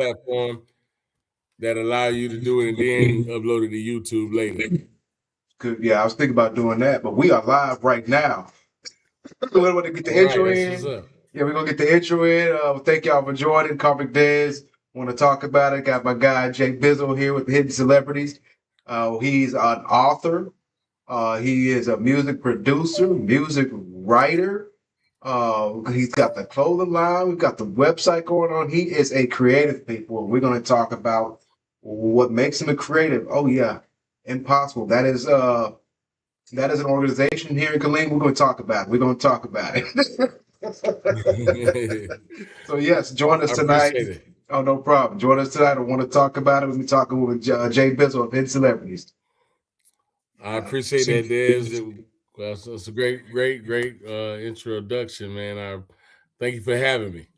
platform that allow you to do it and then upload it to YouTube later. Good. Yeah, I was thinking about doing that, but we are live right now. We're going to get the intro in. Yeah, we're going to get the intro in. Thank y'all for joining. Karmic Dez. Want to talk about it. Got my guy, Jay Bizzle, here with the Hidden Celebrities. He's an author. He is a music producer, music writer. He's got the clothing line. We've got the website going on. He is a creative people. We're going to talk about what makes him a creative. Oh, yeah. Impossible. That is an organization here in Killeen. We're going to talk about it. We're going to talk about it. So yes, join us tonight. Oh, no problem. Join us tonight. I want to talk about it. We'll be talking with Jay Bizzle of Hidden Celebrities. I appreciate that, Dez. It's a great introduction, man. I thank you for having me.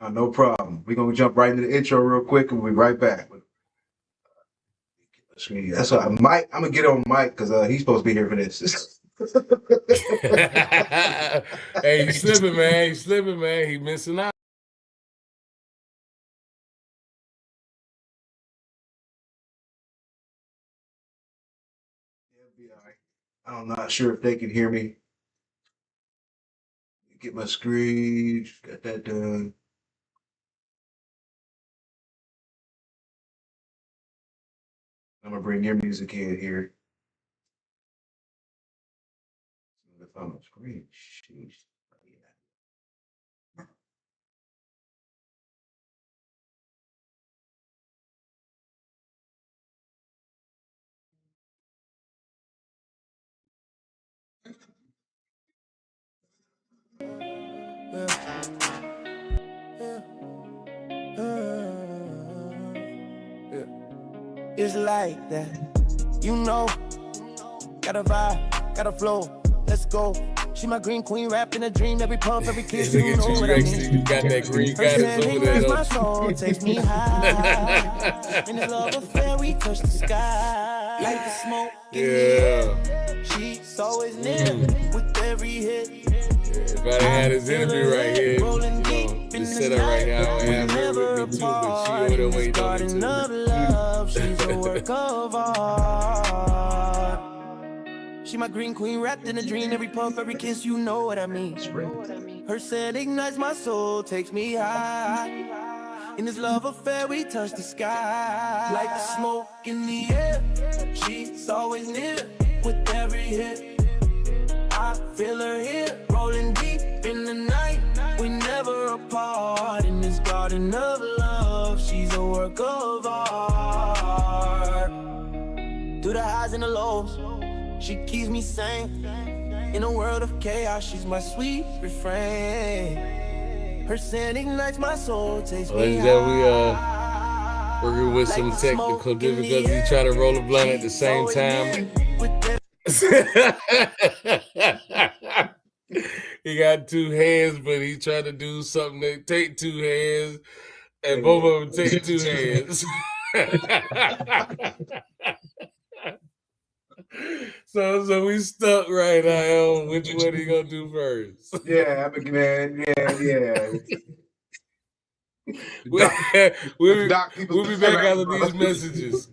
No problem. We're gonna jump right into the intro real quick, and we'll be right back. That's what I'm gonna get on Mike because he's supposed to be here for this. Hey, he's slipping, man. He's missing out. I'm not sure if they can hear me. Get my screen. Got that done. I'm gonna bring your music in here. On the screen. Sheesh. It's like that, you know. Got a vibe, got a flow. Let's go. She my green queen, wrapped in a dream. Every puff, every kiss, you know what I mean. You got that green goddess over there. My soul takes me high. In this love affair, we touch the sky. Like the smoke in the air. She's always near with every hit. If I had this interview right here, just set up right now and have her with me too, but she over there waiting on me too. She's a work of art. She my green queen, wrapped in a dream. Every puff, every kiss, you know what I mean. Her scent ignites my soul, takes me high. In this love affair, we touch the sky. Like the smoke in the air. She's always near with every hit. I feel her here, rolling deep in the night. We never apart in this garden of love. She's a work of art. Through the highs and the lows, she keeps me sane. In a world of chaos, she's my sweet refrain. Her scent ignites my soul, takes me high. Working with some technical difficulties. You try to roll a blunt at the same time. He got two hands, but he tried to do something that take two hands, and both of them take two hands. So we stuck right now on which one he gonna do first. Yeah, man. Yeah. We'll be back after these messages.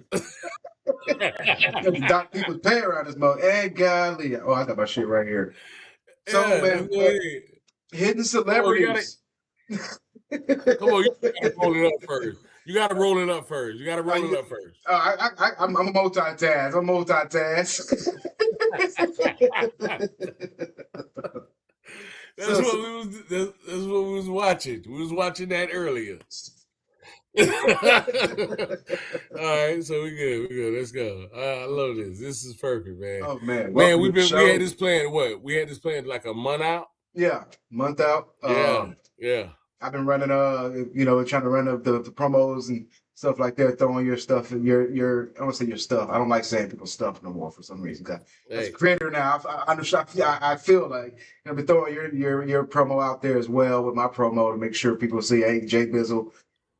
Doc people's pay around this mode. Hey, golly. Oh, I got my shit right here. So, man, Hidden Celebrities. Come on, you gotta roll it up first. You gotta roll it up first. I'm a multitask. That's what we was watching. We was watching that earlier. All right, so we good. Let's go. I love this. This is perfect, man. Oh man, we had this planned. What? We had this planned like a month out. Yeah, month out. Yeah. I've been running, trying to run the promos and stuff like that, throwing your stuff and your I don't want to say your stuff. I don't like saying people's stuff no more for some reason. As a creator now, I feel like I've been throwing your promo out there as well with my promo to make sure people see, hey, Jay Bizzle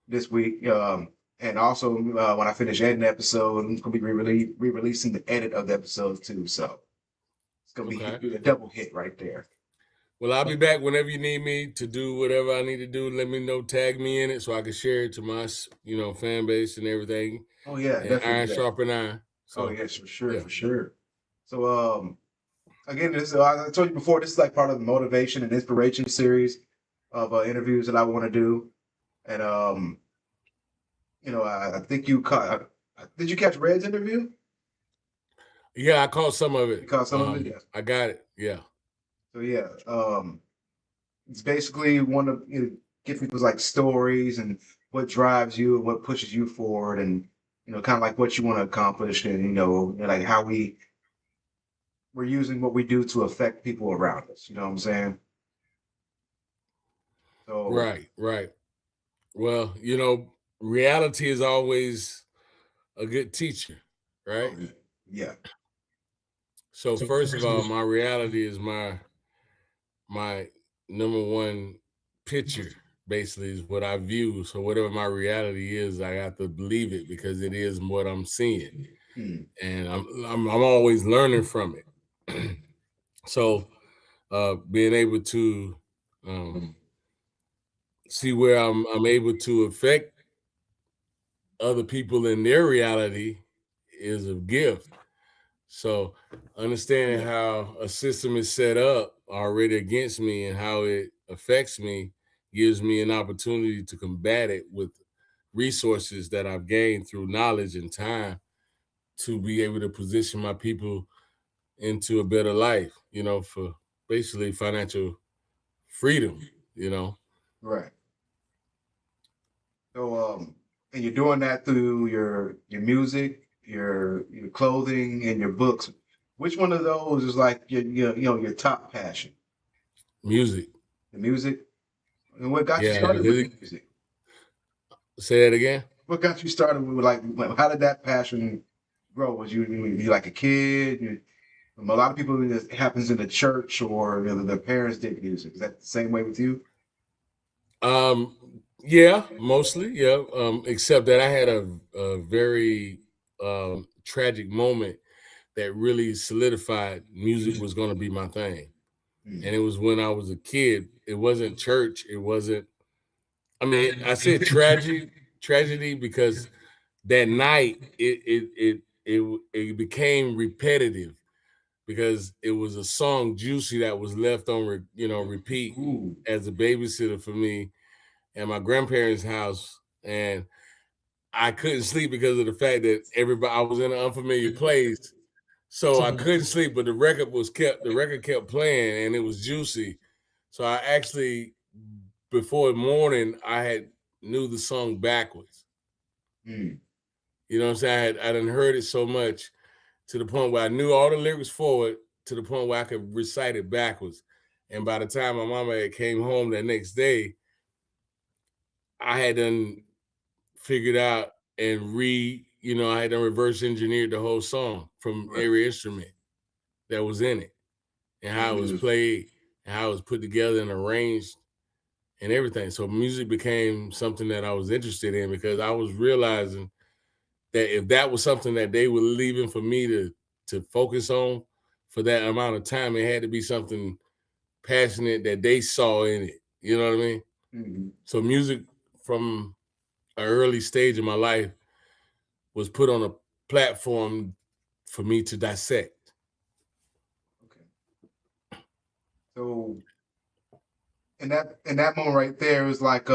this week. And also when I finish editing the episode, I'm gonna be re-releasing the edit of the episodes too. So it's gonna be a double hit right there. Well, I'll be back whenever you need me to do whatever I need to do. Let me know, tag me in it so I can share it to my, fan base and everything. Oh yeah, And definitely. iron sharpen iron. So, yes, for sure, for sure. So again, this I told you before, this is like part of the motivation and inspiration series of interviews that I want to do. And I think you caught. Did you catch Red's interview? Yeah, I caught some of it. You caught some of it. Yeah. I got it. Yeah. So yeah, it's basically one of get people's like stories and what drives you and what pushes you forward, and kind of like what you want to accomplish, and like how we're using what we do to affect people around us. You know what I'm saying? So right. Well, reality is always a good teacher, right? Yeah. So first of all, my reality is my number one picture, basically, is what I view. So whatever my reality is, I have to believe it because it is what I'm seeing, and I'm always learning from it. So being able to see where I'm able to affect other people in their reality is a gift. So understanding how a system is set up already against me and how it affects me gives me an opportunity to combat it with resources that I've gained through knowledge and time to be able to position my people into a better life, for basically financial freedom, Right. So and you're doing that through your music, your clothing, and your books. Which one of those is like your top passion? Music. The music. And what got you started with music? Say that again. What got you started with how did that passion grow? Was you like a kid? A lot of people, it happens in the church or their parents did music. Is that the same way with you? Yeah, mostly, yeah. Except that I had a very tragic moment that really solidified music was going to be my thing. And it was when I was a kid. It wasn't church. It wasn't. I mean, I said tragedy because that night it became repetitive because it was a song Juicy that was left on repeat as a babysitter for me at my grandparents' house, and I couldn't sleep because of the fact that I was in an unfamiliar place. So I couldn't sleep, but the record kept playing and it was Juicy. So I actually, before morning, I knew the song backwards. You know what I'm saying? I done heard it so much to the point where I knew all the lyrics forward to the point where I could recite it backwards. And by the time my mama came home that next day, I had done figured out and I had done reverse engineered the whole song from every instrument that was in it and how it was played and how it was put together and arranged and everything. So music became something that I was interested in because I was realizing that if that was something that they were leaving for me to focus on for that amount of time, it had to be something passionate that they saw in it. You know what I mean? Mm-hmm. So music from an early stage of my life was put on a platform for me to dissect. Okay. So in that moment right there, it was like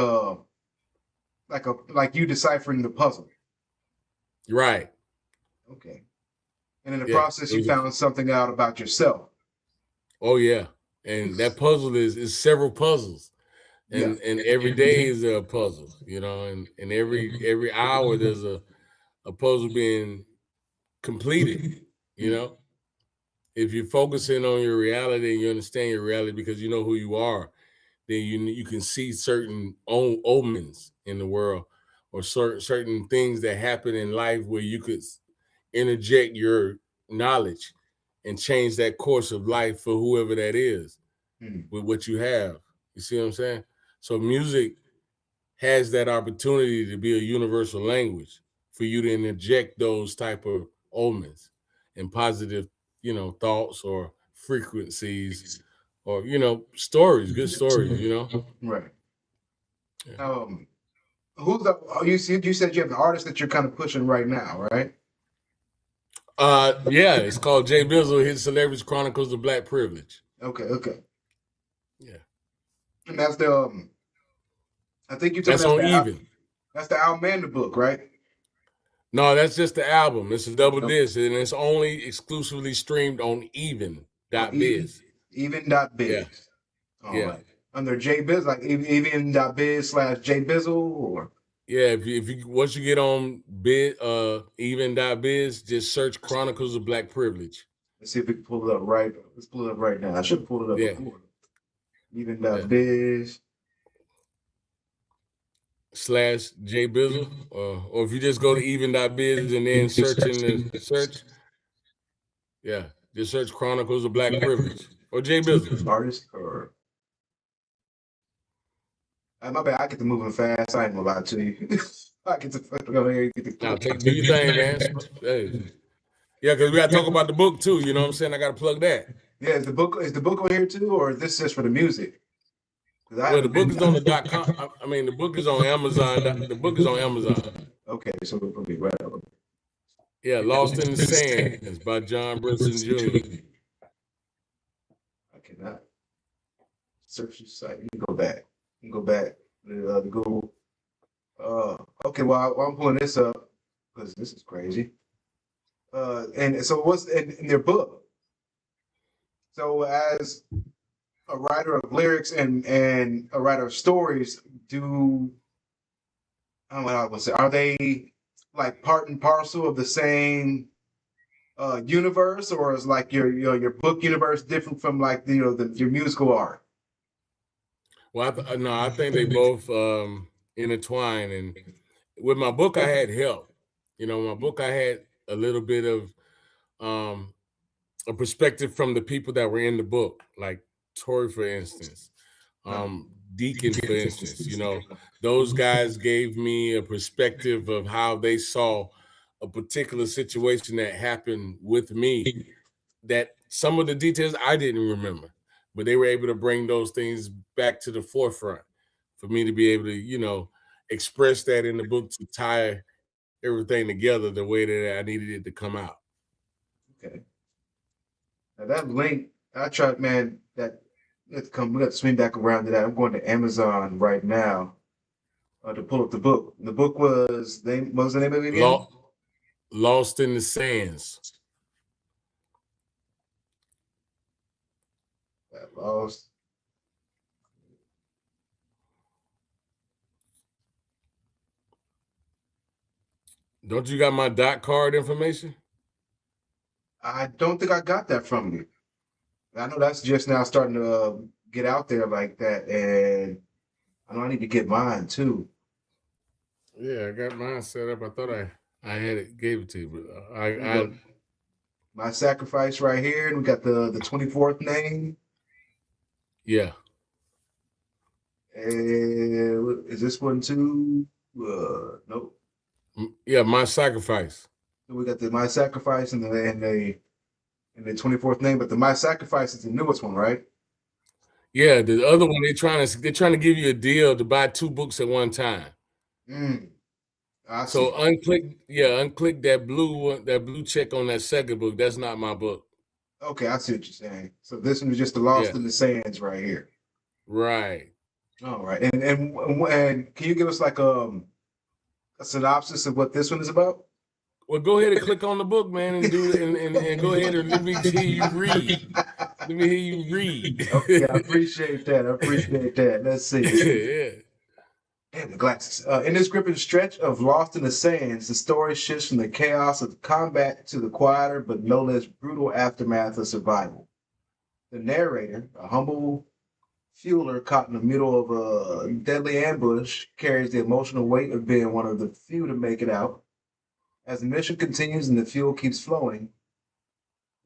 you deciphering the puzzle. Right. Okay. And in the process, you found something out about yourself. Oh yeah. And that puzzle is several puzzles. And every day is a puzzle, and every hour there's a puzzle being completed, If you're focusing on your reality and you understand your reality because you know who you are, then you can see certain omens in the world or certain things that happen in life where you could interject your knowledge and change that course of life for whoever that is with what you have. You see what I'm saying? So music has that opportunity to be a universal language for you to interject those type of omens and positive, thoughts or frequencies or stories, good stories. Right. Yeah. Who's the? You said you have an artist that you're kind of pushing right now, right? Yeah, it's called Jay Bizzle, His Celebrities Chronicles of Black Privilege. Okay. Yeah. And that's the I think you told That's me on Even. That's the Al Manda book, right? No, that's just the album. It's a double disc, and it's only exclusively streamed on even.biz. Even.biz. Yeah. All right. Under Jay Biz, like even.biz/Jay Bizzle, or yeah, if you once you get on even.biz, just search Chronicles of Black Privilege. Let's see if we can pull it up right. Let's pull it up right now. I should have pulled it up before. Even.biz. /Jay Bizzle, or if you just go to even.biz and then search in the search, just search Chronicles of Black Privilege or Jay Bizzle. Artist or my bad, I get to moving fast. I ain't gonna lie to you. I get to go here and get the do your thing, man. Hey. Yeah, because we gotta talk about the book too. You know what I'm saying? I gotta plug that. Yeah, is the book on here too, or is this just for the music? Well, the book is on the .com. I mean, the book is on Amazon. The book is on Amazon. Okay, so we'll be right up. Yeah, Lost in the Sand. It's by John Brinson Jr. I cannot search the site. You can go back. To Google. Okay, well, I'm pulling this up because this is crazy. And so what's in their book? So as a writer of lyrics and a writer of stories, I don't know what I would say. Are they like part and parcel of the same universe, or is like your book universe different from like your musical art? Well, I think they both intertwine. And with my book, I had help. My book, I had a little bit of a perspective from the people that were in the book, like Tori, for instance, Deacon, for instance. Those guys gave me a perspective of how they saw a particular situation that happened with me, that some of the details I didn't remember, but they were able to bring those things back to the forefront for me to be able to, express that in the book, to tie everything together the way that I needed it to come out. Okay. Now that link, I tried, man, we have to swing back around to that. I'm going to Amazon right now to pull up the book. The book what was the name of it again? Lost in the Sands. Lost. Don't you got my .card information? I don't think I got that from you. I know that's just now starting to get out there like that, and I know I need to get mine too. Yeah, I got mine set up. I thought I had it, gave it to you, but My Sacrifice right here, and we got the 24th name. Yeah. And is this one too? Nope. Yeah, My Sacrifice. We got the My Sacrifice and the 24th name, but the My Sacrifice is the newest one, right? Yeah, the other one they're trying to give you a deal to buy 2 books at one time. So unclick that blue check on that second book. That's not my book. Okay, I see what you're saying. So this one is just the Lost in the Sands right here. Right. All right. And can you give us like a synopsis of what this one is about? Well, go ahead and click on the book, man, and do it, and go ahead and let me hear you read. Let me hear you read. Okay, I appreciate that. Let's see. Yeah. Damn, the glasses. In this gripping stretch of Lost in the Sands, the story shifts from the chaos of combat to the quieter but no less brutal aftermath of survival. The narrator, a humble fueler caught in the middle of a deadly ambush, carries the emotional weight of being one of the few to make it out. As the mission continues and the fuel keeps flowing,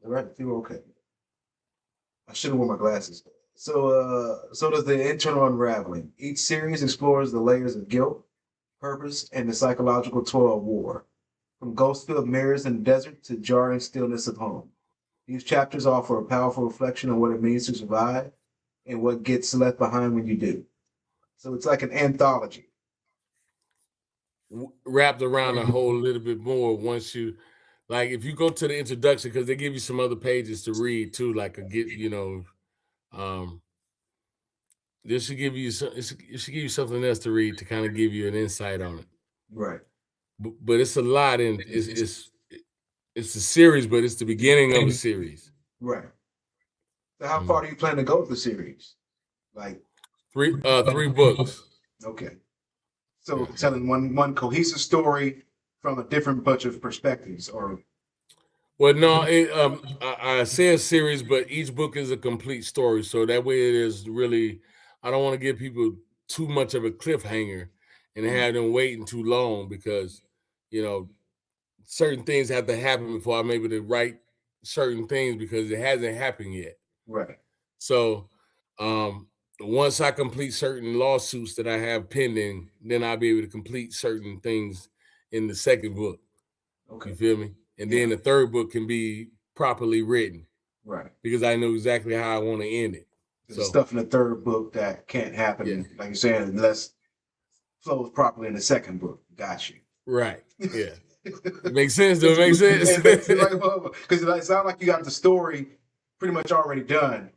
all right, fuel okay. I should have worn my glasses. So does the internal unraveling. Each series explores the layers of guilt, purpose, and the psychological toil of war. From ghost-filled mirrors in the desert to jarring stillness of home. These chapters offer a powerful reflection on what it means to survive, and what gets left behind when you do. So it's like an anthology. Wrapped around a whole little bit more once you, like, if you go to the introduction, because they give you some other pages to read too, like this should give you it should give you something else to read to kind of give you an insight on it. Right. But it's a lot, and it's a series, but it's the beginning of a series. Right. So how far do you plan to go with the series? Like three books. Okay. So telling one cohesive story from a different bunch of perspectives, or well, no, I say a series, but each book is a complete story. So that way it is really, I don't want to give people too much of a cliffhanger and have them waiting too long, because, certain things have to happen before I'm able to write certain things, because it hasn't happened yet. Right. So once I complete certain lawsuits that I have pending, then I'll be able to complete certain things in the second book. Okay. You feel me? And then the third book can be properly written. Right. Because I know exactly how I want to end it. There's stuff in the third book that can't happen, like you're saying, unless flows properly in the second book. Got you. Right. Yeah. It makes sense. Does it make sense? Because it sounds like you got the story pretty much already done.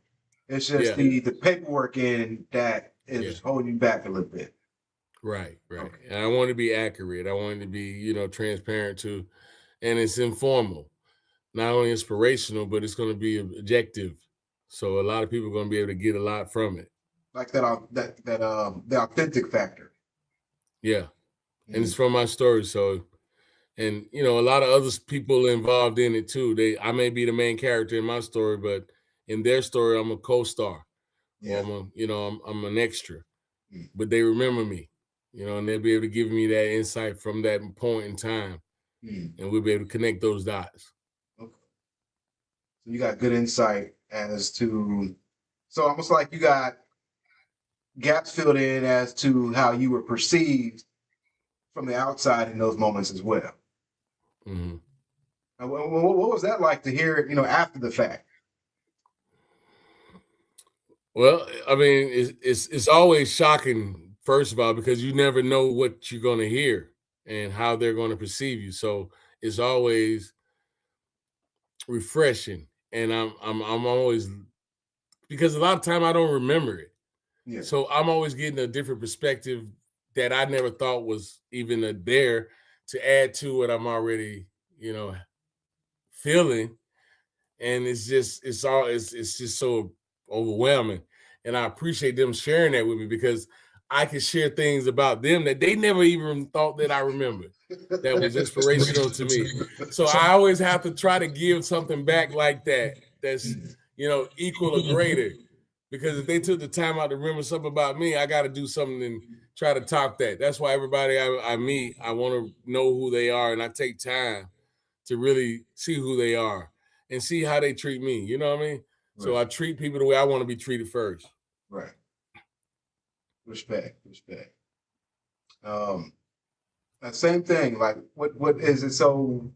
It's just the paperwork in that is holding you back a little bit. Right. Okay. And I want to be accurate. I want it to be, transparent too. And it's informal. Not only inspirational, but it's going to be objective. So a lot of people are going to be able to get a lot from it. Like the authentic factor. Yeah. And it's from my story. So, and a lot of other people involved in it too. I may be the main character in my story, but in their story, I'm a co-star. Yeah. Or I'm an extra. But they remember me, and they'll be able to give me that insight from that point in time. And we'll be able to connect those dots. Okay. So you got good insight as to, so almost like you got gaps filled in as to how you were perceived from the outside in those moments as well. Mm-hmm. What was that like to hear it, after the fact? Well, I mean, it's always shocking, first of all, because you never know what you're going to hear and how they're going to perceive you. So it's always refreshing, and I'm always, because a lot of time I don't remember it. Yeah. So I'm always getting a different perspective that I never thought was even there to add to what I'm already, feeling. And it's just so overwhelming. And I appreciate them sharing that with me, because I can share things about them that they never even thought that I remembered. That was inspirational to me. So I always have to try to give something back like that. That's, equal or greater. Because if they took the time out to remember something about me, I got to do something and try to top that. That's why everybody I meet, I want to know who they are. And I take time to really see who they are and see how they treat me. You know what I mean? Right. So I treat people the way I want to be treated first. Right. Respect. That same thing, like what is it? So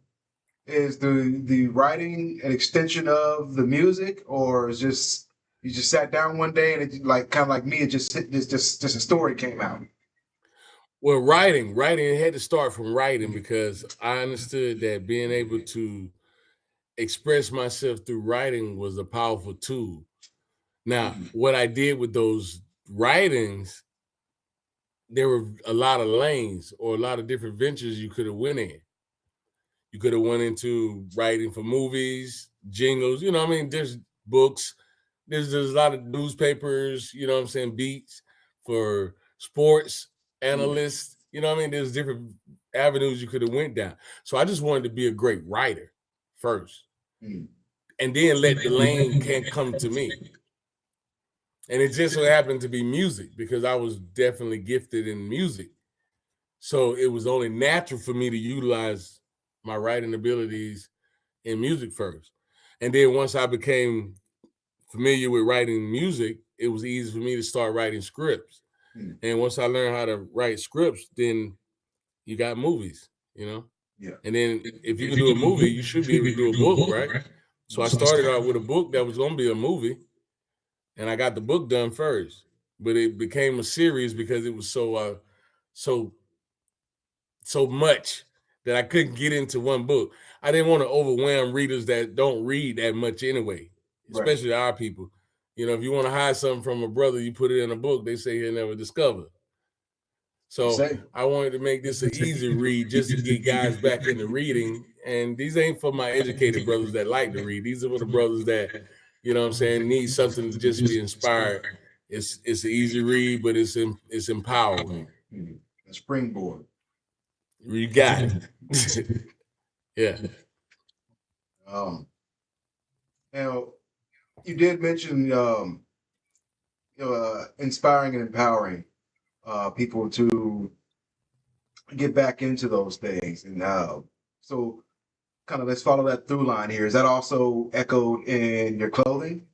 is the writing an extension of the music, or is just you just sat down one day and it, like kind of like me, it just a story came out? Well, writing had to start from writing, because I understood that being able to express myself through writing was a powerful tool. Now, what I did with those writings, there were a lot of lanes or a lot of different ventures you could have went in. You could have went into writing for movies, jingles, there's books, there's a lot of newspapers, beats for sports analysts, there's different avenues you could have went down. So I just wanted to be a great writer first, and then let the lane can come to me. And it just so happened to be music, because I was definitely gifted in music. So it was only natural for me to utilize my writing abilities in music first. And then once I became familiar with writing music, it was easy for me to start writing scripts. And once I learned how to write scripts, then you got movies, Yeah. And then if you can do a movie, you should be able to do a book, right? So I started out with a book that was going to be a movie. and I got the book done first, but it became a series because it was so much that I couldn't get into one book. I didn't want to overwhelm readers that don't read that much anyway, especially our people. You know, if you want to hide something from a brother, you put it in a book, they say he'll never discover. So I wanted to make this an easy read just to get guys back into reading. And these ain't for my educated brothers that like to read. These are for the brothers that, you know what I'm saying, need something to just be inspired. It's an easy read, but it's empowering. A springboard. You got it. Yeah. Now, you did mention inspiring and empowering people to get back into those things, and so kind of let's follow that through line here. Is that also echoed in your clothing?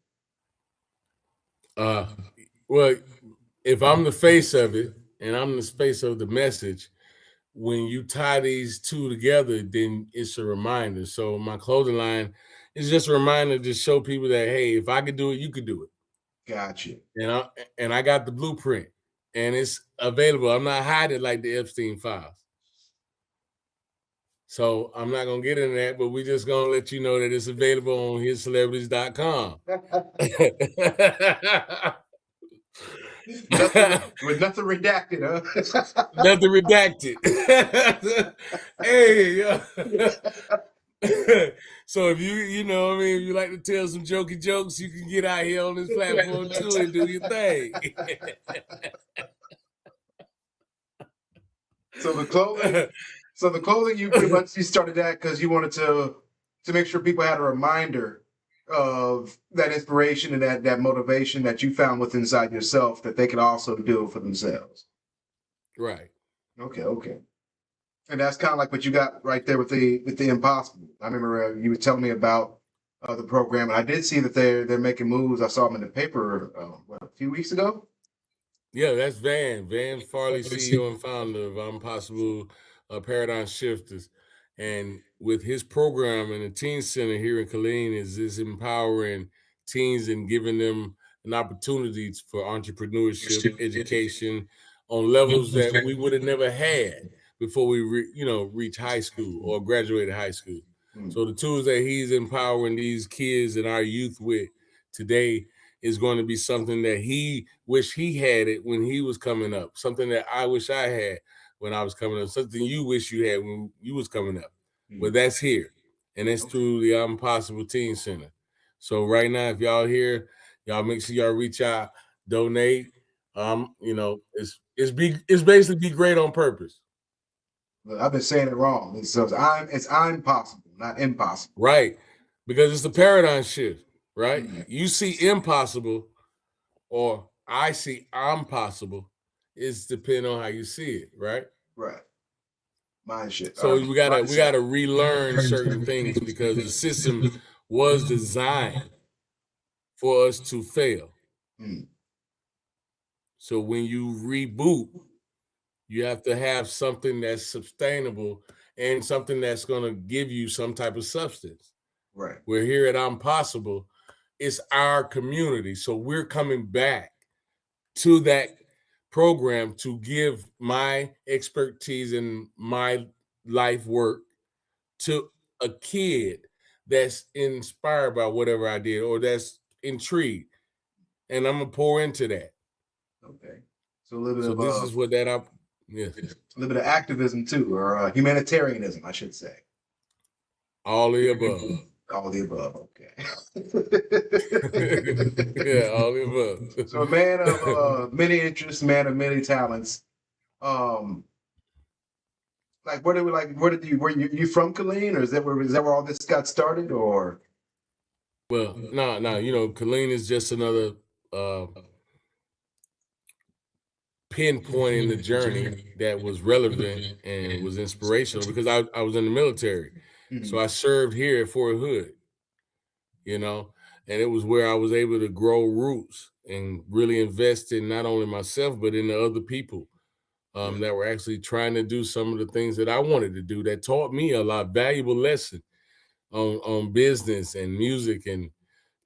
Well, if I'm the face of it and I'm the face of the message, when you tie these two together, then it's a reminder. So my clothing line is just a reminder to show people that, hey, if I could do it, you could do it. Gotcha. And I got the blueprint, and it's available. I'm not hiding like the Epstein files. So I'm not going to get into that, but we're just going to let you know that it's available on hiscelebrities.com. With nothing redacted, huh? Nothing redacted. Hey, so if you know, if you like to tell some jokey jokes, you can get out here on this platform too and do your thing. So the clothing, you pretty much you started that because you wanted to make sure people had a reminder of that inspiration and that motivation that you found within inside yourself that they could also do for themselves. Right. Okay. And that's kind of like what you got right there with the Impossible. I remember you were telling me about the program, and I did see that they're making moves. I saw them in the paper a few weeks ago. Yeah, that's Van Farley, CEO and founder of Impossible Paradigm Shifters. And with his program in the Teen Center here in Killeen is empowering teens and giving them an opportunity for entrepreneurship, education on levels that we would have never had before we reach high school or graduated high school. So the tools that he's empowering these kids and our youth with today is going to be something that he wish he had it when he was coming up, something that I wish I had when I was coming up, something you wish you had when you was coming up. But that's here, and it's through the Impossible Teen Center. So right now, if y'all here, y'all make sure y'all reach out, donate. It's basically be great on purpose. I've been saying it wrong. It's I'm possible, not impossible. Right, because it's the paradigm shift. Right, you see impossible, or I see I'm possible. It's depending on how you see it. Right. Mind shit. So we gotta relearn certain things because the system was designed for us to fail. So when you reboot, you have to have something that's sustainable and something that's gonna give you some type of substance. Right. We're here at Impossible. It's our community, so we're coming back to that program to give my expertise and my life work to a kid that's inspired by whatever I did or that's intrigued, and I'm gonna pour into that. Okay, so a little bit of this is what that a little bit of activism too, or humanitarianism, I should say. All the above. All the above. Okay. Yeah, all the above. So a man of many interests, man of many talents. Were you from Killeen, or is that where all this got started, or? Well, no, Killeen is just another pinpoint in the journey that was relevant and was inspirational because I was in the military. So I served here at Fort Hood, and it was where I was able to grow roots and really invest in not only myself, but in the other people that were actually trying to do some of the things that I wanted to do that taught me a lot, valuable lesson on business and music and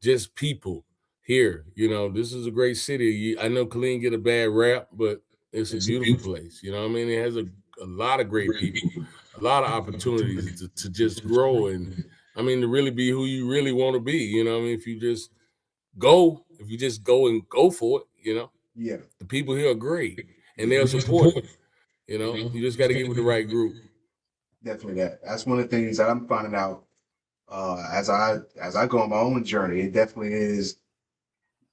just people. here. You know, this is a great city. I know Killeen get a bad rap, but it's a beautiful place. You know what I mean? It has a lot of great people, a lot of opportunities to just grow and, I mean, to really be who you really want to be. You know what I mean? If you just go and go for it, you know? Yeah. The people here are great and they'll support you. You know, you just got to get with the right group. Definitely that. That's one of the things that I'm finding out as I go on my own journey. It definitely is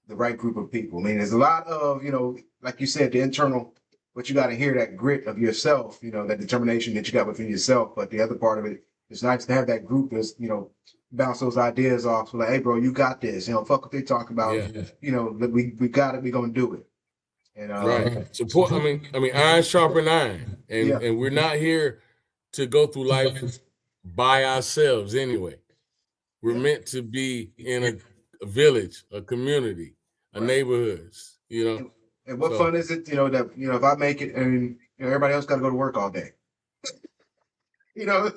the right group of people. I mean, there's a lot of, you know, like you said, the internal, but you got to hear that grit of yourself, you know, that determination that you got within yourself. But the other part of it, it's nice to have that group that's, you know, bounce those ideas off. So like, hey, bro, you got this. You know, fuck what they talk about. Yeah. You know, we got it. We're gonna do it. And right. Support. I mean, iron sharpen iron, and we're not here to go through life by ourselves anyway. We're meant to be in a village, a community, a neighborhoods. You know. And what fun is it? You know that if I make it and everybody else got to go to work all day. You know.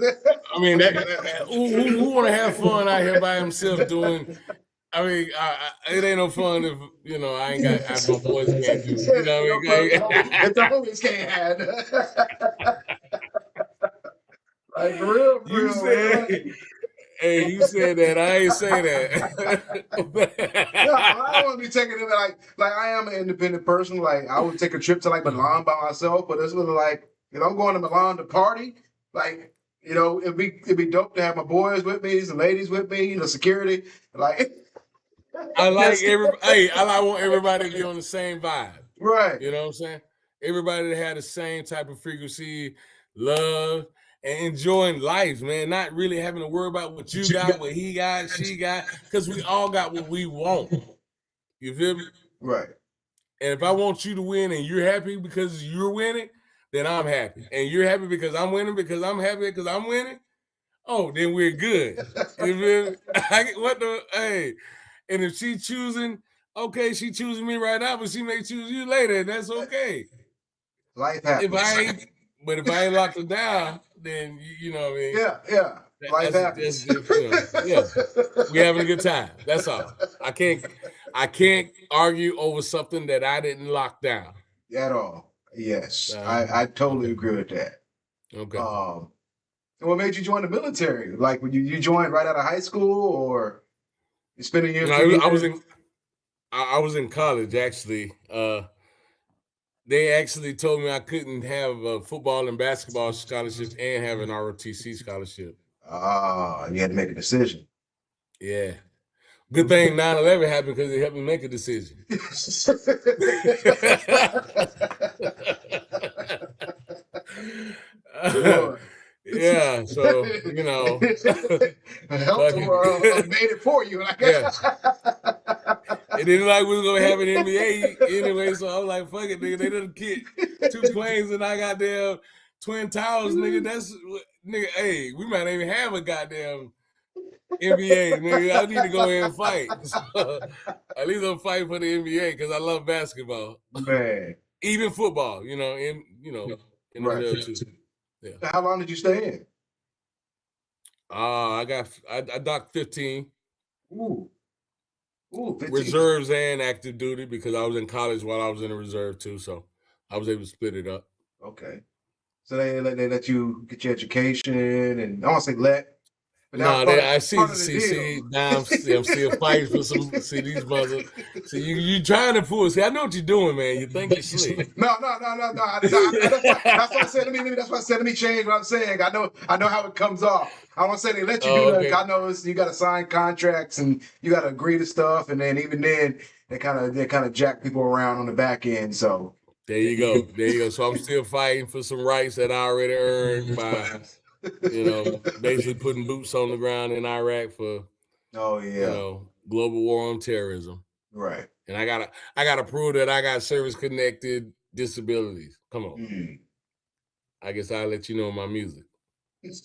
I mean, who want to have fun out here by himself doing? I mean, it ain't no fun if, you know, I ain't got my boys can't do. You know what I mean? If the homies can't have. Like, for real, you said, hey, you said that. I ain't say that. No, I don't want to be taking it like I am an independent person. Like, I would take a trip to like Milan by myself, but it's really like, if I'm going to Milan to party, like, you know, it'd be dope to have my boys with me, some ladies with me, you know, security, like. I like I want everybody to be on the same vibe. Right. You know what I'm saying? Everybody to have the same type of frequency, love, and enjoying life, man. Not really having to worry about what you got, what he got, she got, because we all got what we want. You feel me? Right. And if I want you to win and you're happy because you're winning, then I'm happy. And you're happy because I'm winning, because I'm happy because I'm winning. Oh, then we're good. You feel me? Hey. And if she choosing, okay, she choosing me right now, but she may choose you later. That's okay. Life happens. If I ain't locked her down, then you know what I mean. Yeah. Life happens. We're having a good time. That's all. I can't argue over something that I didn't lock down at all. Yes, I totally agree with that. Okay. What made you join the military? Like, when you joined right out of high school, or? You spent a year. No, I was in college actually. They actually told me I couldn't have a football and basketball scholarships and have an ROTC scholarship. You had to make a decision. Yeah. Good thing 9/11 happened because it helped me make a decision. Yeah, so you know, helped made it for you. Yeah. It didn't like we was gonna have an NBA anyway, so I was like, "Fuck it, nigga." They done kick 2 planes and I got them Twin Towers, nigga. That's nigga. Hey, we might not even have a goddamn NBA, nigga. I need to go ahead and fight. So, at least I'm fighting for the NBA because I love basketball, man. Even football, you know, in the middle too. Yeah. How long did you stay in? I docked 15. Ooh, 15. Reserves and active duty because I was in college while I was in the reserve too, so I was able to split it up. Okay, so they let you get your education, and I don't want to say let. No, I see. Now I'm still fighting for some. See these brothers. See you trying to pull. See, I know what you're doing, man. You think you're slick. No. That's what I said. That's what I said. Let me change what I'm saying. I know how it comes off. I won't say they let you do that. I know you got to sign contracts and you got to agree to stuff, and then even then they kind of jack people around on the back end. So there you go. So I'm still fighting for some rights that I already earned by. You know, basically putting boots on the ground in Iraq for, global war on terrorism. Right. And I gotta prove that I got service-connected disabilities. Come on. Mm. I guess I'll let you know my music. It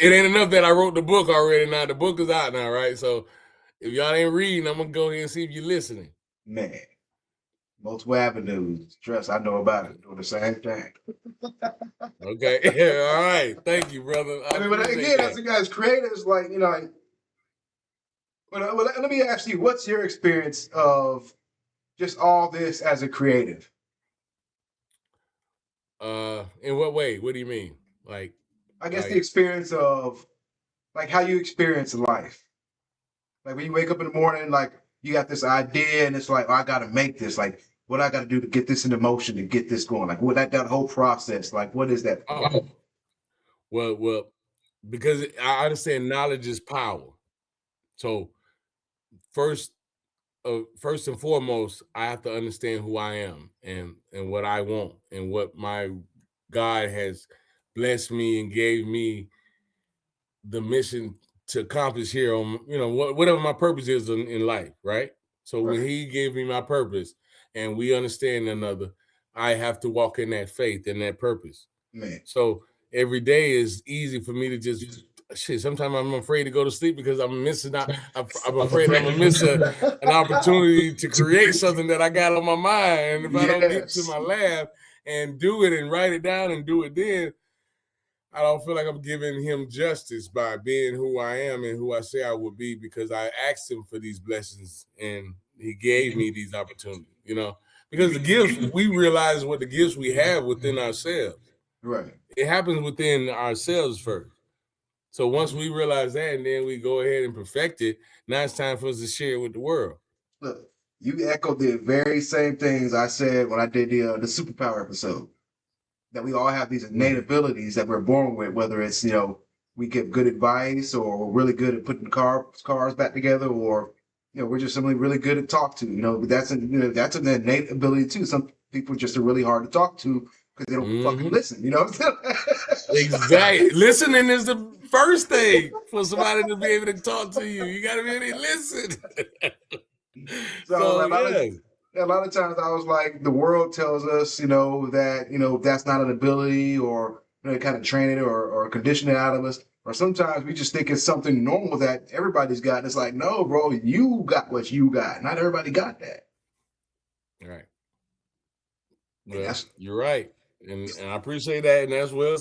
ain't enough that I wrote the book already. Now the book is out now, right? So if y'all ain't reading, I'm gonna go ahead and see if you're listening. Man. multiple avenues. Trust, I know about it. Doing the same thing. Okay. All right. Thank you, brother. I mean, but again, as you guys creators, like, you know, well, let me ask you, what's your experience of just all this as a creative? In what way? What do you mean? Like, I guess the experience of, like, how you experience life. Like when you wake up in the morning, like you got this idea, and it's like, oh, I got to make this. Like, what I got to do to get this into motion, to get this going. Like, what that whole process. Like, what is that? Oh, well, because I understand knowledge is power. So first and foremost, I have to understand who I am and what I want and what my God has blessed me and gave me the mission to accomplish here on, you know, whatever my purpose is in life, right? So when he gave me my purpose and we understand another, I have to walk in that faith and that purpose. Man. So every day is easy for me to just shit. Sometimes I'm afraid to go to sleep because I'm missing out. I'm afraid I'm gonna miss an opportunity to create something that I got on my mind. And if I don't get to my lab and do it and write it down and do it then, I don't feel like I'm giving him justice by being who I am and who I say I would be, because I asked him for these blessings and he gave me these opportunities, you know, because the gifts, we realize what the gifts we have within ourselves. Right. It happens within ourselves first. So once we realize that, and then we go ahead and perfect it, now it's time for us to share it with the world. Look, you echoed the very same things I said when I did the superpower episode. That we all have these innate abilities that we're born with, whether it's, you know, we give good advice, or we're really good at putting cars back together, or, you know, we're just simply really good at talk to. You know, that's that's an innate ability too. Some people just are really hard to talk to because they don't fucking listen. You know what I'm saying? Exactly. Listening is the first thing for somebody to be able to talk to you. You got to be able to listen. So a lot of times I was like, the world tells us, you know, that, you know, that's not an ability, or, you know, kind of train it or condition it out of us. Or sometimes we just think it's something normal that everybody's got. And it's like, no, bro, you got what you got. Not everybody got that. Right. Well, you're right. And I appreciate that. And that's well,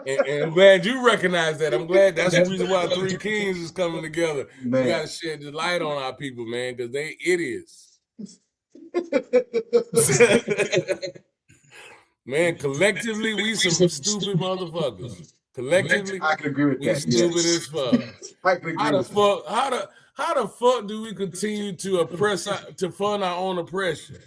and I'm glad you recognize that. I'm glad that's the reason why Three Kings is coming together. Man. We got to shed the light on our people, man, because they idiots. Man, collectively, we some stupid motherfuckers. Collectively, I can agree with that. Stupid as fuck. I can agree with that. How the fuck do we continue to to fund our own oppression?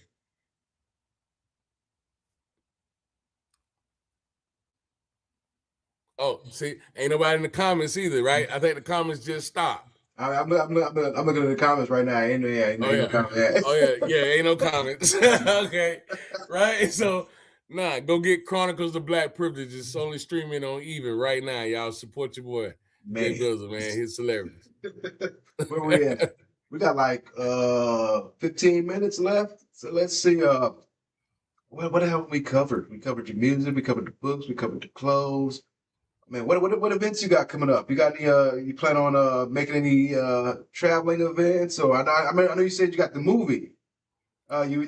Oh, see, ain't nobody in the comments either, right? I think the comments just stopped. I'm looking at the comments right now. Ain't no comments. Ain't no comments. Okay, right? So, go get Chronicles of Black Privilege. It's only streaming on Even right now. Y'all support your boy, Jay Bizzle, man. His celebrities. Where we at? We got like 15 minutes left. So let's see. What the hell we covered? We covered your music. We covered the books. We covered the clothes. Man, what events you got coming up? You got any? You plan on making any traveling events? Or I know you said you got the movie. You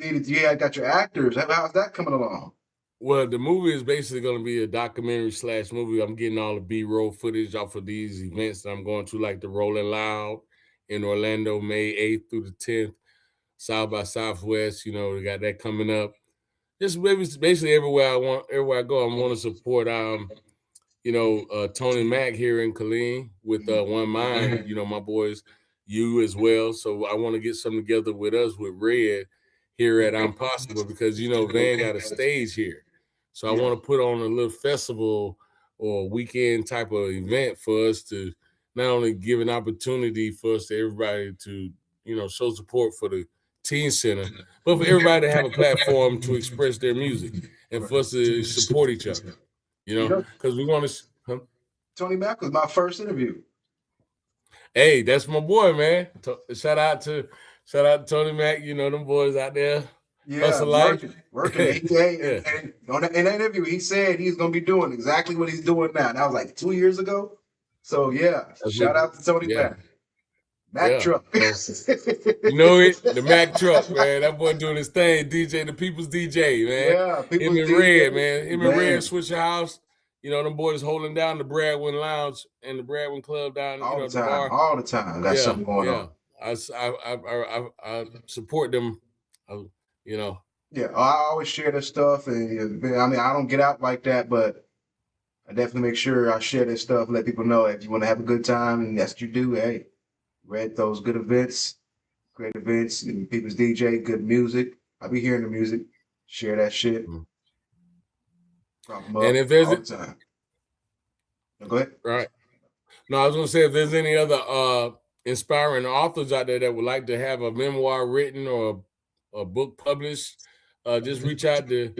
got your actors. How's that coming along? Well, the movie is basically going to be a documentary / movie. I'm getting all the B-roll footage off of these events that I'm going to, like the Rolling Loud in Orlando, May 8th through the 10th. South by Southwest, you know, we got that coming up. Just basically everywhere I go, I want to support Tony Mack here in Killeen with One Mind, you know, my boys, you as well. So I want to get something together with us with Red here at I'm Possible, because, you know, Van got a stage here. So I want to put on a little festival or weekend type of event for us to not only give an opportunity for us to everybody to, you know, show support for the Teen Center, but for everybody to have a platform to express their music and for us to support each other. You know, because we want to. Tony Mack was my first interview. Hey, that's my boy, man. Shout out to Tony Mack. You know, them boys out there. Yeah, working. And in that interview, he said he's going to be doing exactly what he's doing now. And that was like 2 years ago. So, shout out to Tony Mack. Mack Truck. You know it, the Mack Truck, man. That boy doing his thing, DJ, the People's DJ, man. Yeah, People's Him and Red, man. Him and Red switch your house. You know, them boys holding down the Bradwin Lounge and the Bradwin Club down, all the time, bar. all the time. Got something going on. I support them. You know. Yeah, I always share their stuff, and I mean, I don't get out like that, but I definitely make sure I share this stuff, let people know if you want to have a good time, and that's what you do. Hey, Red those good events, great events, and People's DJ, good music. I be hearing the music, share that shit. And if there's all the time. Go ahead. Right. No, I was gonna say if there's any other inspiring authors out there that would like to have a memoir written or a book published, just reach out to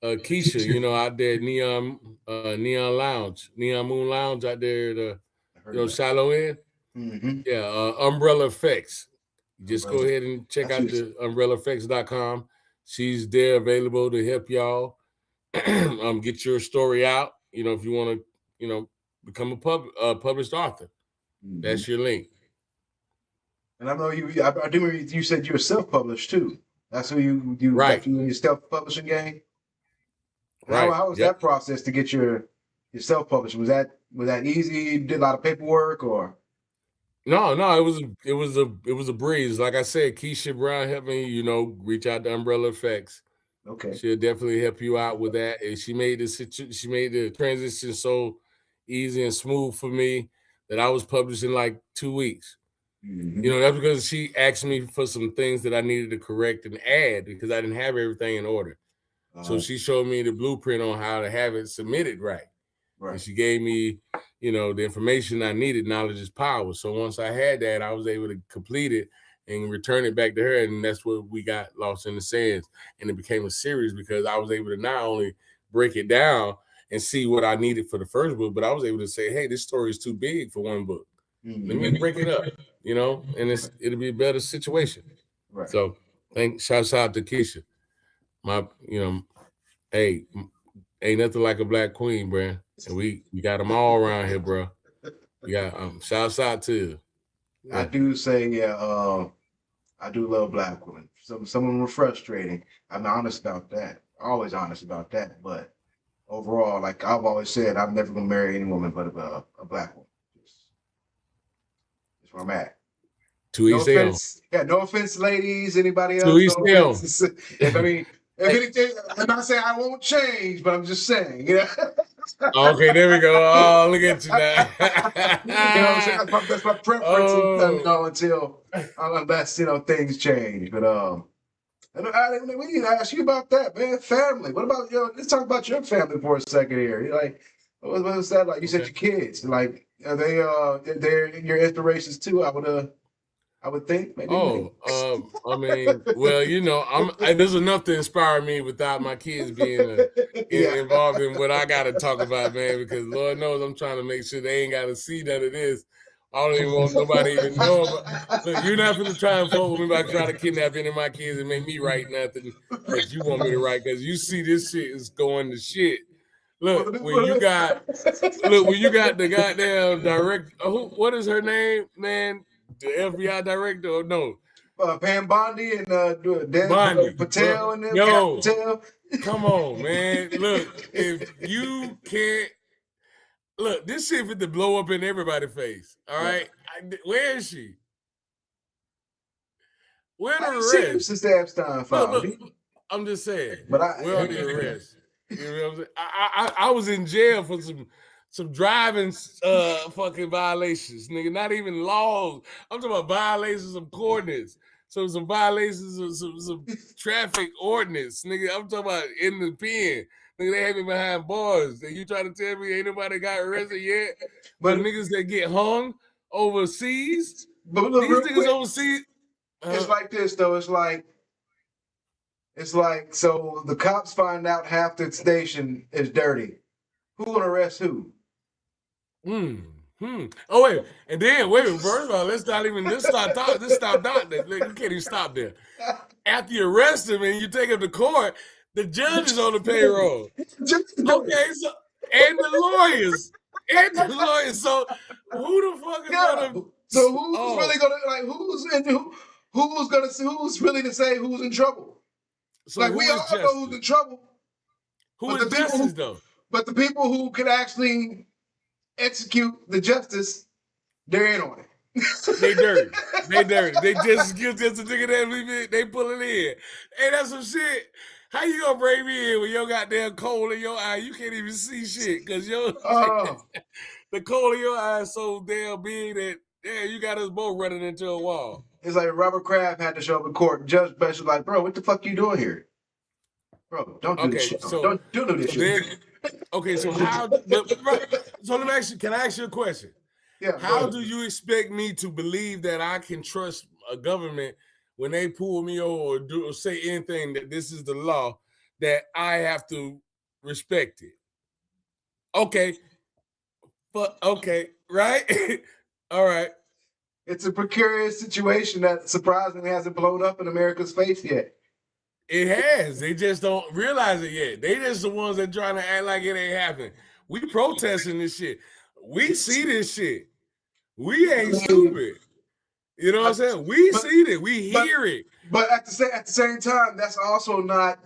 Keisha, you know, out there at Neon Moon Lounge out there at Shiloh Inn. Mm-hmm. Yeah, Umbrella Effects. Just go ahead and check out the umbrellaeffects.com. She's there available to help y'all get your story out. You know, if you want to, you know, become a published author. Mm-hmm. That's your link. And I know I do remember you said you were self-published too. That's who you right. You in your self-publishing game. Right. How was that process to get your self-publishing? Was that easy? You did a lot of paperwork or? No, it was a breeze. Like I said, Keisha Brown helped me, you know, reach out to Umbrella Effects. Okay. She'll definitely help you out with that. And she made the transition so easy and smooth for me that I was published in like 2 weeks. Mm-hmm. You know, that's because she asked me for some things that I needed to correct and add because I didn't have everything in order. So she showed me the blueprint on how to have it submitted right. And she gave me, you know, the information I needed. Knowledge is power. So once I had that, I was able to complete it and return it back to her. And that's what we got Lost in the Sands. And it became a series because I was able to not only break it down and see what I needed for the first book, but I was able to say, hey, this story is too big for one book. Mm-hmm. Let me break it up, you know, and it'll be a better situation. Right. So shouts out to Keisha. Hey, ain't nothing like a black queen, bro. And we got them all around here, bro. We got shouts out to you. I do say, I do love black women. Some of them were frustrating. I'm honest about that. Always honest about that. But overall, like I've always said, I'm never gonna marry any woman but a black woman. That's where I'm at. To each their own. Yeah, no offense, ladies. Anybody else? To each their own. If anything, I'm not saying I won't change, but I'm just saying, you know. Okay, there we go. Oh, look at you now. You know what I'm saying? That's my preference, you know, unless, you know, things change. But we need to ask you about that, man. Family. What about let's talk about your family for a second here. You're like, what's that like? You said your kids. Like, are they're your inspirations too? I would think. Maybe. I mean, well, you know, there's enough to inspire me without my kids being involved in what I got to talk about, man. Because Lord knows I'm trying to make sure they ain't got to see none of this. I don't even want nobody even know. Look, you're not going to try and fuck with me about trying to kidnap any of my kids and make me write nothing that you want me to write. Because you see, this shit is going to shit. Look, when you got the goddamn director, what is her name, man? The FBI director or no? Pam Bondi and Bondi. Patel and them. Yo, come on, man. Look, if you can't look, this shit fit to blow up in everybody's face. All right, where is she? Where the rest? Since the Epstein file. Look, I'm just saying. But where are the arrests? You know what I'm saying? I was in jail for some driving fucking violations, nigga. Not even laws. I'm talking about violations of coordinates. So some violations of some traffic ordinance, nigga. I'm talking about in the pen. Nigga, they have me behind bars. And you trying to tell me ain't nobody got arrested yet? But niggas that get hung overseas, but look, these niggas overseas. It's like this though. It's like so the cops find out half the station is dirty. Who gonna arrest who? Oh wait, and then wait. First of all, let's stop talking. Let's stop talking. You can't even stop there. After you arrest him and you take him to court, the judge is on the payroll. Okay, so and the lawyers. So who the fuck is gonna So who's really gonna who's really to say who's in trouble? So like we all know who's in trouble. Who is justice though? But the people who can actually execute the justice, they're in on it. They dirty. They dirty. They just give this a nigga that they pull it in. Hey, that's some shit. How you gonna bring me in with your goddamn coal in your eye? You can't even see shit because the coal in your eye is so damn big that you got us both running into a wall. It's like Robert Kraft had to show up in court. Judge Best was like, bro, what the fuck you doing here? Bro, don't do this shit. Don't do this shit. Okay, so how? So let me ask you. Can I ask you a question? Yeah. How do you expect me to believe that I can trust a government when they pull me over or say anything that this is the law that I have to respect it? Okay, but okay, right? All right. It's a precarious situation that surprisingly hasn't blown up in America's face yet. It has. They just don't realize it yet. They just the ones that trying to act like it ain't happening. We protesting this shit. We see this shit. We ain't stupid. You know what I'm saying? We see it. We hear it. But at the same time, that's also not.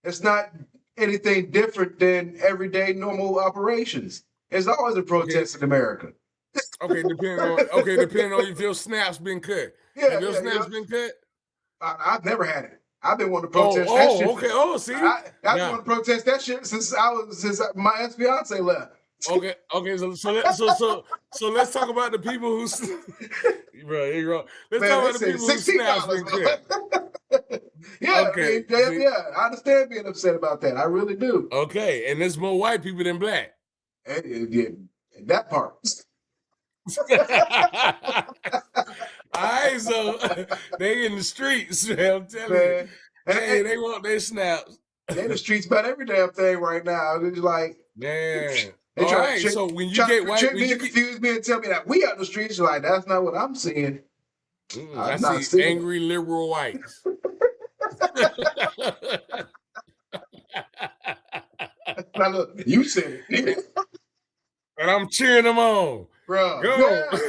It's not anything different than everyday normal operations. There's always a protest in America. Okay, depending on if your snap's been cut. Yeah, have your snaps been cut? I've never had it. I've been wanting to protest that shit. Okay. Oh, see, I've been wanting to protest that shit since my ex-fiance left. Okay. So let's talk about the people who, bro. You're wrong. Let's talk about the people who snaps been cut. Yeah, okay. I understand being upset about that. I really do. Okay, and there's more white people than black. Yeah, that part. All right, so they in the streets, man, I'm telling you. Hey, they want their snaps. They in the streets about every damn thing right now. They're just like, man. All right, so when you get white, confuse me and tell me that we out the streets, you're like, that's not what I'm seeing. I see angry liberal whites. Now look, you said it. And I'm cheering them on. Bro, go.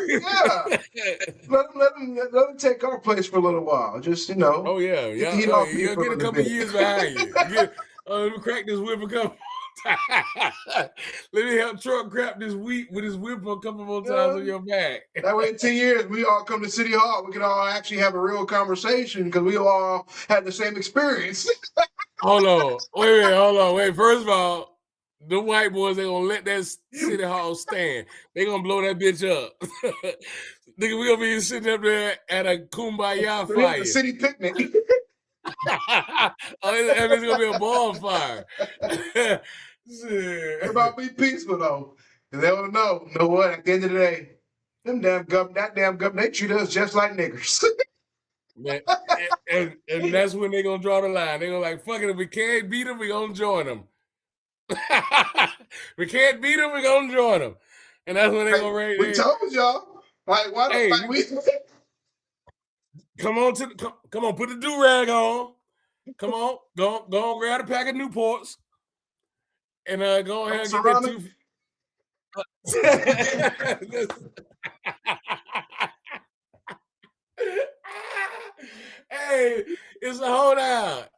Yeah. let them take our place for a little while. Just Oh yeah. You'll get a couple years behind you. Let me crack this whip a couple. Let me help Trump crap this week with his whip a couple more times on your back. That way in 10 years, we all come to City Hall. We can all actually have a real conversation because we all had the same experience. Hold on. Wait. First of all, the white boys ain't gonna let that City Hall stand. They gonna blow that bitch up. Nigga, we gonna be sitting up there at a kumbaya fire. A city picnic. It's gonna be a bonfire. It's about be peaceful though. Cause they don't know. You know what? At the end of the day, that damn government, they treat us just like niggers. and that's when they gonna draw the line. They gonna like, fuck it, if we can't beat them, we gonna join them. We can't beat them, we gonna join them. And that's when they gonna raise. We told y'all. Like, why don't we? Come on, put the do-rag on. Come on, go grab a pack of Newports. And go ahead and get that Hey, it's a holdout.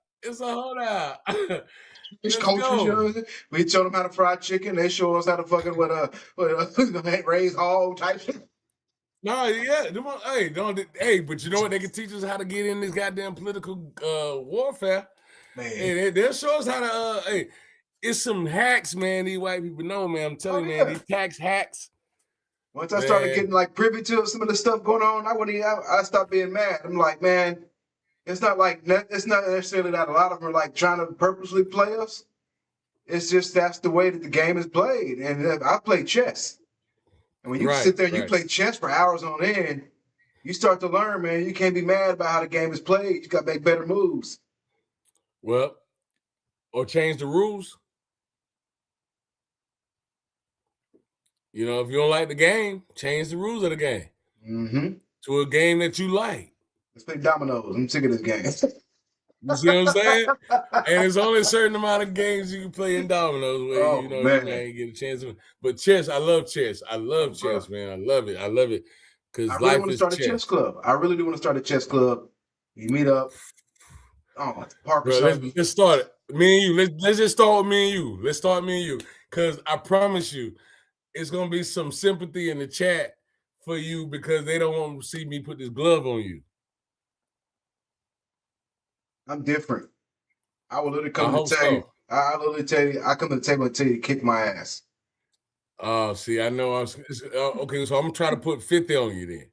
It's culture. We show them how to fry chicken. They show us how to fucking raise hog type shit. No, yeah. Hey, but you know what? They can teach us how to get in this goddamn political warfare. Man. Hey, they'll show us how to. It's some hacks, man. These white people know, man. I'm telling you, man. These tax hacks. Once I started getting like privy to some of the stuff going on, I stopped being mad. I'm like, man, it's not necessarily that a lot of them are like trying to purposely play us. It's just that's the way that the game is played. And I play chess. And when you sit there and you play chess for hours on end, you start to learn, man, you can't be mad about how the game is played. You got to make better moves. Well, or change the rules. You know, if you don't like the game, change the rules of the game to a game that you like. Let's play dominoes. I'm sick of this game. You see what I'm saying? And there's only a certain amount of games you can play in dominoes where you get a chance to. But chess, I love chess. I love chess, man. I love it. because I really life want to is start a chess. chess club. I really do want to start a chess club. You meet up. Oh, at the park or Bro, something. let's start it. Me and you. Let's just start with me and you. Let's start me and you. Because I promise you, it's gonna be some sympathy in the chat for you because they don't want to see me put this glove on you. I'm different. I will literally come to tell so. you. I literally tell you. I come to the table and tell you to kick my ass. Oh, see, I know. Okay, so I'm gonna try to put 50 on you then.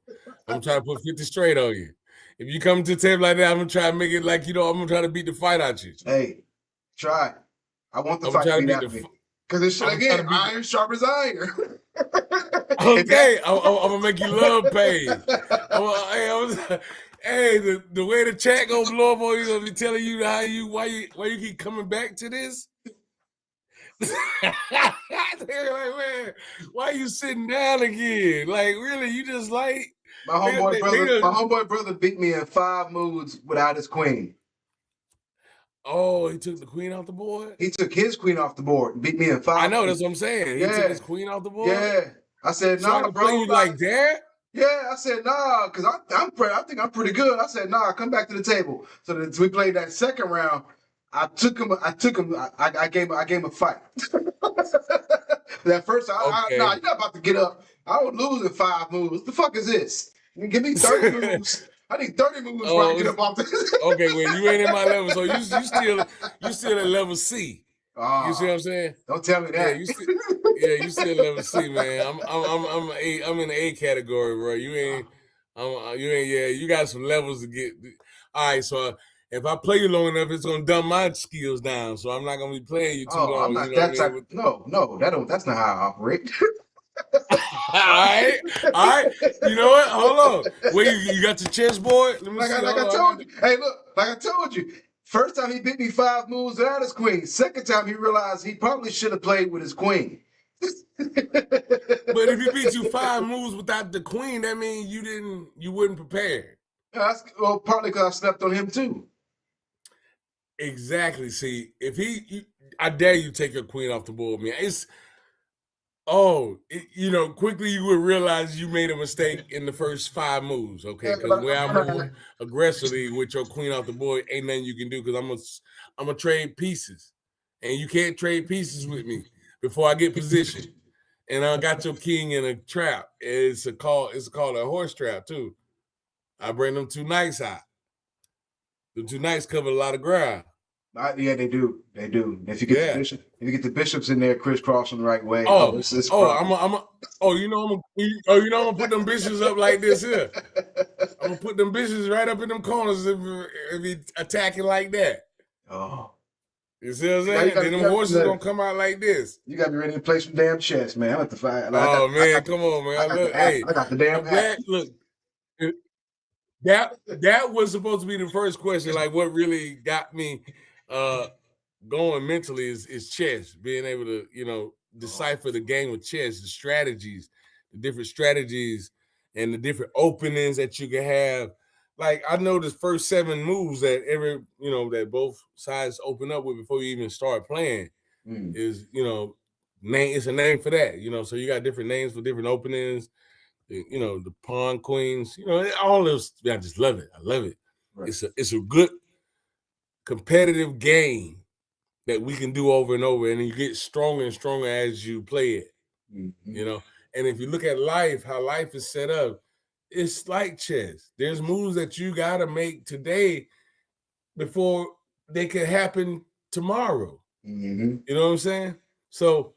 I'm gonna try to put 50 straight on you. If you come to the table like that, I'm gonna try to make it like, I'm gonna try to beat the fight out you. Hey, try. I want the fight to be out of me. Because it's again, iron sharp as iron. Okay, I'm gonna make you love Paige. Hey, the way the chat gonna blow up on you, gonna be telling you why you keep coming back to this. They're like, man, why are you sitting down again? Like, really, you just like my homeboy brother beat me in 5 moves without his queen. Oh, he took the queen off the board? He took his queen off the board and beat me in 5 I know, that's what I'm saying. He took his queen off the board? Yeah. I said, so I can bro. Play you like that? Yeah, I said, nah, because I think I'm pretty good. I said, nah, come back to the table. So we played that second round. I gave him a fight. That first, you're not about to get up. I would lose in 5 moves. What the fuck is this? Give me 30 moves. I need 30 moves before I get up off this. Okay, well, you ain't in my level, so you still at level C. You see what I'm saying? Don't tell me that. You still level C, man. I'm in the A category, bro. You ain't. You got some levels to get. All right, so if I play you long enough, it's gonna dumb my skills down. So I'm not gonna be playing you too long. I'm not that type. No, that's not how I operate. All right. You know what? Hold on. Wait, you got your chessboard? Let me see. I told you. Hey, look, like I told you. First time he beat me 5 moves without his queen. Second time he realized he probably should have played with his queen. But if he beat you 5 moves without the queen, that means you weren't prepared. Well, partly because I slept on him too. Exactly. See, I dare you take your queen off the board, man. Quickly you would realize you made a mistake in the first 5 moves, okay? Because where I move aggressively with your queen off the board, ain't nothing you can do because I'm gonna trade pieces, and you can't trade pieces with me before I get positioned. And I got your king in a trap. It's called a horse trap too. I bring them 2 knights out. The 2 knights cover a lot of ground. Yeah, they do. They do. If you get the bishops in there crisscrossing the right way, I'm gonna put them bishops up like this here. I'm gonna put them bishops right up in them corners if he attacking like that. Oh, you see what I'm saying? Then them horses gonna come out like this. You gotta be ready to play some damn chess, man. I'm at the fight. Come on, man. I got the damn hat. Look. That was supposed to be the first question. Like, what really got me going mentally is chess. Being able to, decipher the game of chess, the different strategies, and the different openings that you can have. Like, I know the first 7 moves that that both sides open up with before you even start playing is, it's a name for that. So you got different names for different openings. The pawn queens, all those. I just love it. I love it. Right. It's a good competitive game that we can do over and over, and you get stronger and stronger as you play it. Mm-hmm. And if you look at life, how life is set up, it's like chess. There's moves that you gotta make today before they can happen tomorrow. Mm-hmm. You know what I'm saying? So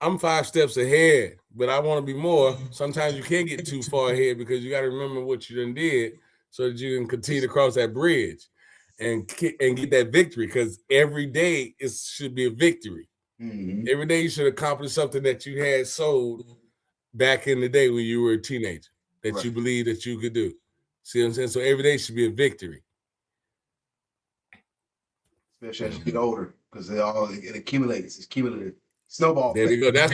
I'm 5 steps ahead, but I want to be more. Sometimes you can't get too far ahead because you got to remember what you done did so that you can continue to cross that bridge and get that victory, because every day should be a victory. Mm-hmm. Every day you should accomplish something that you had sold back in the day when you were a teenager that you believed that you could do. See what I'm saying? So every day should be a victory. Especially as you get older, because it accumulates. It's cumulative. Snowball. There you go.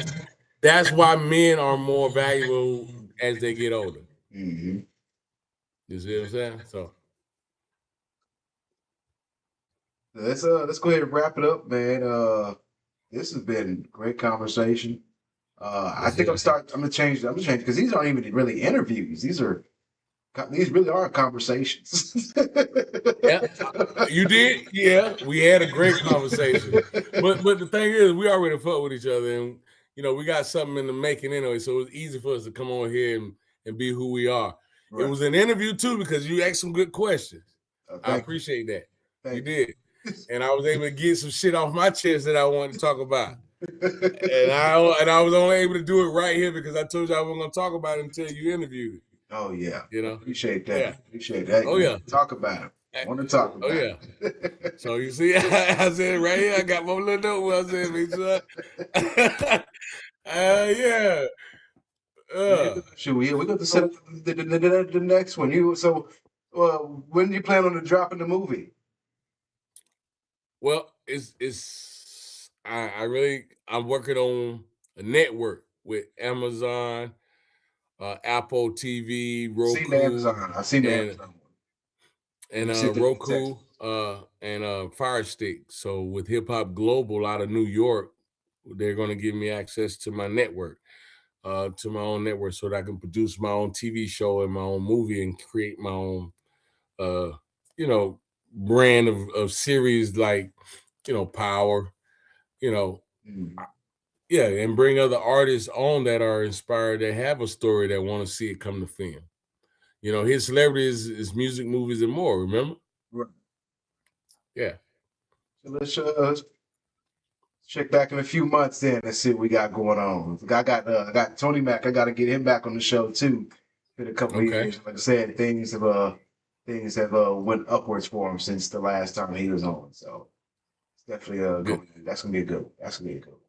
That's why men are more valuable as they get older. Mm-hmm. You see what I'm saying? So let's go ahead and wrap it up, man. This has been a great conversation. I think I'm gonna change because these aren't even really interviews. These really are conversations. Yeah, you did. Yeah, we had a great conversation. But the thing is, we already fuck with each other, and we got something in the making anyway. So it was easy for us to come on here and be who we are. Right. It was an interview too because you asked some good questions. I appreciate that. You did, and I was able to get some shit off my chest that I wanted to talk about. and I was only able to do it right here because I told you I wasn't gonna talk about it until you interviewed. Oh yeah, appreciate that. Yeah. Appreciate that. Oh yeah, talk about it. Want to talk about it. Oh yeah. So you see, I said right here, I got my little note where I said, "Me son." Yeah. Sure, we got to set up the next one. When do you plan on dropping the movie? Well, I'm working on a network with Amazon, Apple TV, Roku. I've seen the Amazon one. And Roku, and Fire Stick. So with Hip Hop Global out of New York, they're going to give me access to my network, to my own network, so that I can produce my own TV show and my own movie and create my own, brand of series like, Power, yeah, and bring other artists on that are inspired, that have a story, that want to see it come to film. His celebrity is music, movies, and more. Remember? Right. Yeah. So let's check back in a few months then and see what we got going on. I got Tony Mac. I got to get him back on the show too. Been a couple of years. Like I said, things have went upwards for him since the last time he was on. So it's definitely that's gonna be a good one. That's gonna be a good one.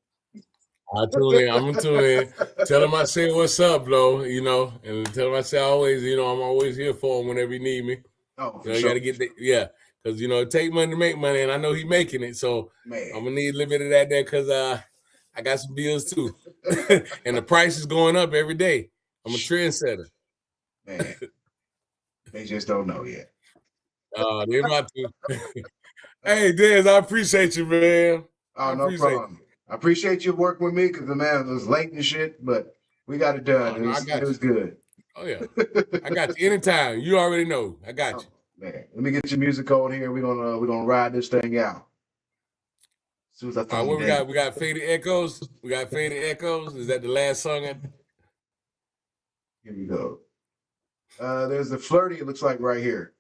I'm gonna tune in. Tell him I say what's up, bro. And tell him I say always, I'm always here for him whenever you need me. Oh, you gotta get that, because it take money to make money, and I know he's making it, so I'm gonna need a little bit of that there because I got some bills too, and the price is going up every day. I'm a trendsetter. Man, they just don't know yet. They're about to. Hey, Dez, I appreciate you, man. Oh, no problem. I appreciate you working with me because it was late and shit, but we got it done. It was good. Oh yeah, I got you anytime. You already know. I got you. Man, let me get your music on here. We're gonna ride this thing out. As soon as I find what we got Faded Echoes. We got Faded Echoes. Is that the last song? Here we go. There's the Flirty. It looks like right here.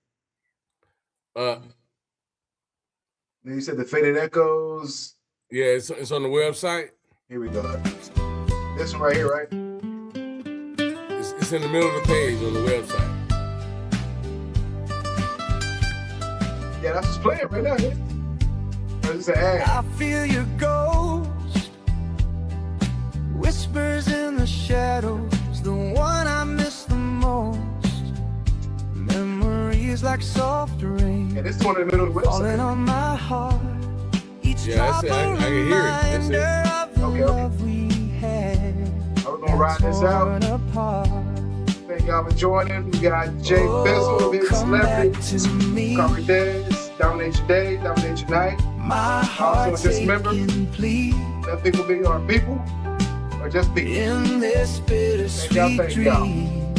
Then you said the Faded Echoes. Yeah, it's on the website. Here we go. This one right here, right? It's in the middle of the page on the website. Yeah, that's just playing right now. It's an ad. I feel your ghost, whispers in the shadows, the one I miss the most. Memories like soft rain. Yeah, this is one in the middle of the website. Falling on my heart. Yeah, I can hear it. That's it. Okay. We're gonna ride this out. Thank y'all for joining. We got Jay Bizzle, Big Celebrity, Conflict Dez, Dominate Your Day, Dominate Your Night. Also, just remember, let people be our people, or just people. In this bittersweet dream,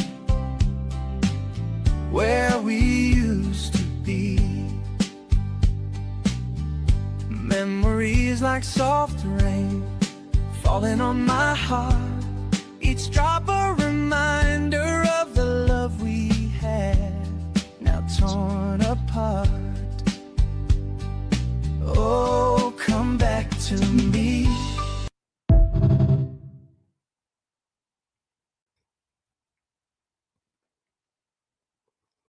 where we used to be. Memories like soft rain falling on my heart. Each drop a reminder of the love we had, now torn apart. Oh, come back to me.